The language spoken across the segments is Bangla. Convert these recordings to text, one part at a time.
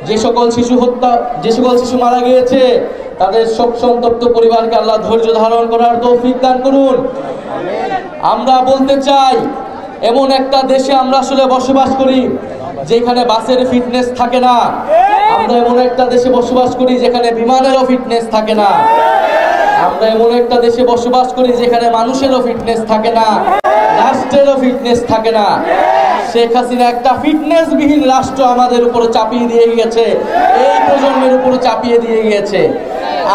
যে সকল শিশু মারা গিয়েছে তাদের শোক সন্তপ্ত পরিবারকে আল্লাহ ধৈর্য ধারণ করার তৌফিক দান করুন। আমরা বলতে চাই, এমন একটা দেশে আমরা আসলে বসবাস করি যেখানে বাসের ফিটনেস থাকে না। আমরা এমন একটা দেশে বসবাস করি যেখানে বিমানেরও ফিটনেস থাকে না। আমরা এমন একটা দেশে বসবাস করি যেখানে মানুষেরও ফিটনেস থাকে না, রাষ্ট্রেরও ফিটনেস থাকে না। শেখ হাসিনা একটা ফিটনেসবিহীন রাষ্ট্র আমাদের উপরে চাপিয়ে দিয়ে গিয়েছে, এই প্রজন্মের উপরে চাপিয়ে দিয়ে গিয়েছে।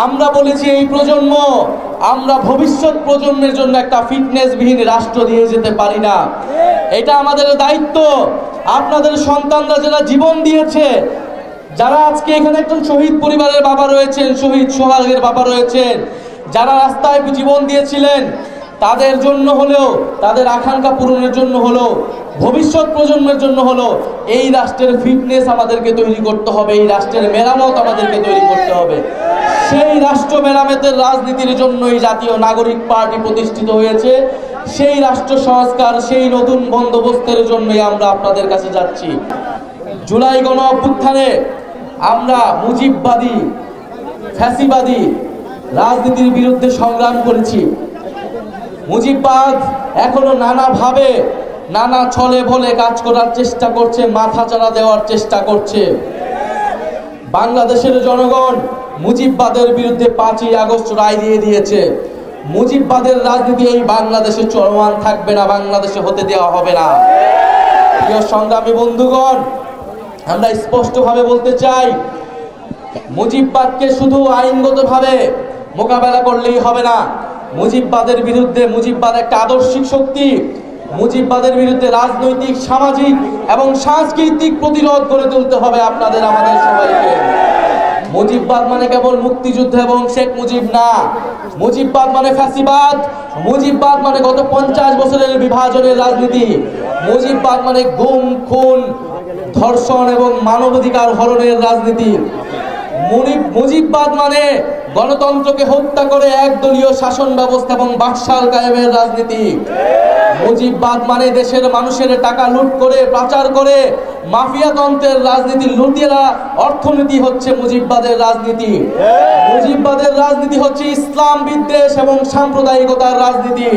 আমরা বলেছি এই প্রজন্ম, আমরা ভবিষ্যৎ প্রজন্মের জন্য একটা ফিটনেসবিহীন রাষ্ট্র দিয়ে যেতে পারি না। এটা আমাদের দায়িত্ব। আপনাদের সন্তানরা যারা জীবন দিয়েছে, যারা আজকে এখানে একজন শহীদ পরিবারের বাবা রয়েছেন, শহীদ সোহাগের বাবা রয়েছেন, যারা রাস্তায় জীবন দিয়েছিলেন, তাদের জন্য হলেও, তাদের আকাঙ্ক্ষা পূরণের জন্য হলো, ভবিষ্যৎ প্রজন্মের জন্য হলো, এই রাষ্ট্রের ফিটনেস আমাদেরকে তৈরি করতে হবে, এই রাষ্ট্রের মেরামত আমাদেরকে তৈরি করতে হবে। সেই রাষ্ট্র মেরামতের রাজনীতির জন্যই জাতীয় নাগরিক পার্টি প্রতিষ্ঠিত হয়েছে। সেই রাষ্ট্র সংস্কার, সেই নতুন বন্দোবস্তের জন্যই আমরা আপনাদের কাছে যাচ্ছি। জুলাই গণ অভ্যুত্থানে আমরা মুজিববাদী, ফ্যাসিবাদী রাজনীতির বিরুদ্ধে সংগ্রাম করেছি। মুজিববাদ এখনো নানাভাবে, নানা ছলে বলে কাজ করার চেষ্টা করছে, মাথাচাড়া দেওয়ার চেষ্টা করছে। বাংলাদেশের জনগণ মুজিববাদের বিরুদ্ধে 5ই আগস্ট রায় দিয়ে দিয়েছে। মুজিববাদের রাজনীতি এই বাংলাদেশে চলমান থাকবে না, বাংলাদেশে হতে দেওয়া হবে না। প্রিয় সংগ্রামী বন্ধুগণ, আমরা স্পষ্টভাবে বলতে চাই, মুজিববাদকে শুধু আইনগতভাবে মোকাবেলা করলেই হবে না। মুজিববাদের বিরুদ্ধে, মুজিববাদ একটা আদর্শিক শক্তি, মুজিববাদের বিরুদ্ধে রাজনৈতিক, সামাজিক এবং সাংস্কৃতিক প্রতিরোধ গড়ে তুলতে হবে আপনাদের, আমাদের সবাইকে। মুজিববাদ মানে কেবল মুক্তিযুদ্ধ এবং শেখ মুজিব না। মুজিববাদ মানে ফ্যাসিবাদ, মুজিববাদ মানে গত 50 বছরের বিভাজনের রাজনীতি, মুজিববাদ মানে গুম, খুন, ধর্ষণ এবং মানবাধিকার হরণের রাজনীতি। মুজিববাদ মানে গণতন্ত্রকে হত্যা করে একদলীয় শাসন ব্যবস্থা এবং বাকশাল কায়েমের রাজনীতি। মুজিববাদ মানে দেশের মানুষের টাকা লুট করে, পাচার করে মাফিয়াতন্ত্রের রাজনীতি, লুটেরা অর্থনীতি হচ্ছে মুজিববাদের রাজনীতি। মুজিববাদের রাজনীতি হচ্ছে ইসলাম বিদ্বেষ এবং সাম্প্রদায়িকতার রাজনীতি।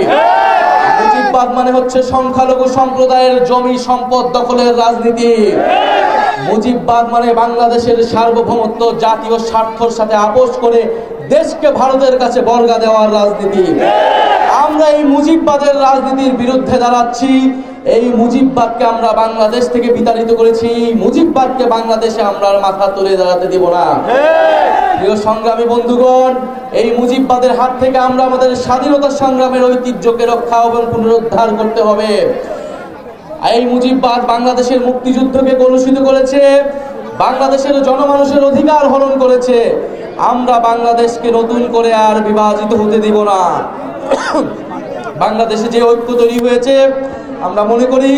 মুজিববাদ মানে হচ্ছে সংখ্যালঘু সম্প্রদায়ের জমি সম্পদ দখলের রাজনীতি। মুজিববাদ মানে বাংলাদেশের সার্বভৌমত্ব, জাতীয় স্বার্থের সাথে আপোষ করে দেশকে ভারতের কাছে বর্গা দেওয়ার রাজনীতি। আমরা এই মুজিববাদের রাজনীতির বিরুদ্ধে দাঁড়াচ্ছি। এই মুজিববাদকে আমরা বাংলাদেশ থেকে বিতাড়িত করেছি। এই মুজিববাদকে বাংলাদেশে আমরা মাথা তুলে দাঁড়াতে দেব না। প্রিয় সংগ্রামী বন্ধুগণ, এই মুজিববাদের হাত থেকে আমরা আমাদের স্বাধীনতা সংগ্রামের ঐতিহ্যকে রক্ষা এবং পুনরুদ্ধার করতে হবে। এই মুজিববাদ বাংলাদেশের মুক্তিযুদ্ধকে কলুষিত করেছে, বাংলাদেশের জনমানুষের অধিকার হরণ করেছে। আমরা বাংলাদেশকে নতুন করে আর বিভাজিত হতে দিব না। বাংলাদেশে যে ঐক্য তৈরি হয়েছে, আমরা মনে করি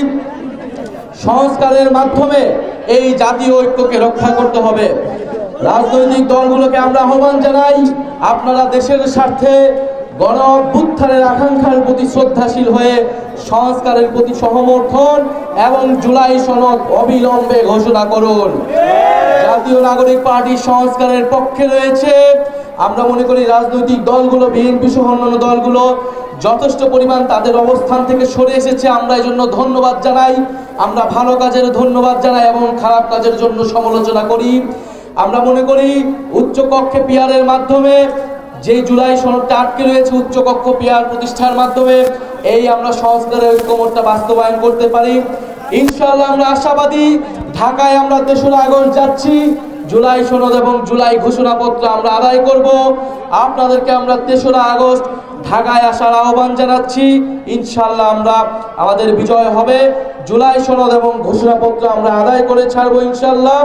সংস্কারের মাধ্যমে এই জাতীয় ঐক্যকে রক্ষা করতে হবে। রাজনৈতিক দলগুলোকে আমরা আহ্বান জানাই, আপনারা দেশের স্বার্থে গণ অভ্যুত্থানের আকাঙ্ক্ষার প্রতি শ্রদ্ধাশীল হয়ে সংস্কারের প্রতি সহমর্থন এবং জুলাই সনদ অবিলম্বে ঘোষণা করুন। জাতীয় নাগরিক পার্টি সংস্কারের পক্ষে রয়েছে। আমরা মনে করি রাজনৈতিক দলগুলো, বিএনপি সহ অন্যান্য দলগুলো যথেষ্ট পরিমাণ তাদের অবস্থান থেকে সরে এসেছে। আমরা এই জন্য ধন্যবাদ জানাই। আমরা ভালো কাজের ধন্যবাদ জানাই এবং খারাপ কাজের জন্য সমালোচনা করি। আমরা মনে করি উচ্চকক্ষে পিয়ারের মাধ্যমে, যে জুলাই সনদটা আটকে রয়েছে, উচ্চকক্ষ পিয়ার প্রতিষ্ঠার মাধ্যমে এই আমরা সংস্কারের ঐক্যমত্যটা বাস্তবায়ন করতে পারি। ইনশাআল্লাহ আমরা আশাবাদী। ঢাকায় আমরা 3রা আগস্ট যাচ্ছি। জুলাই সনদ এবং জুলাই ঘোষণাপত্র আমরা আদায় করব। আপনাদেরকে আমরা 3রা আগস্ট ঢাকায় আসার আহ্বান জানাচ্ছি। ইনশাআল্লাহ আমরা, আমাদের বিজয় হবে। জুলাই সনদ এবং ঘোষণাপত্র আমরা আদায় করে ছাড়বো ইনশাআল্লাহ।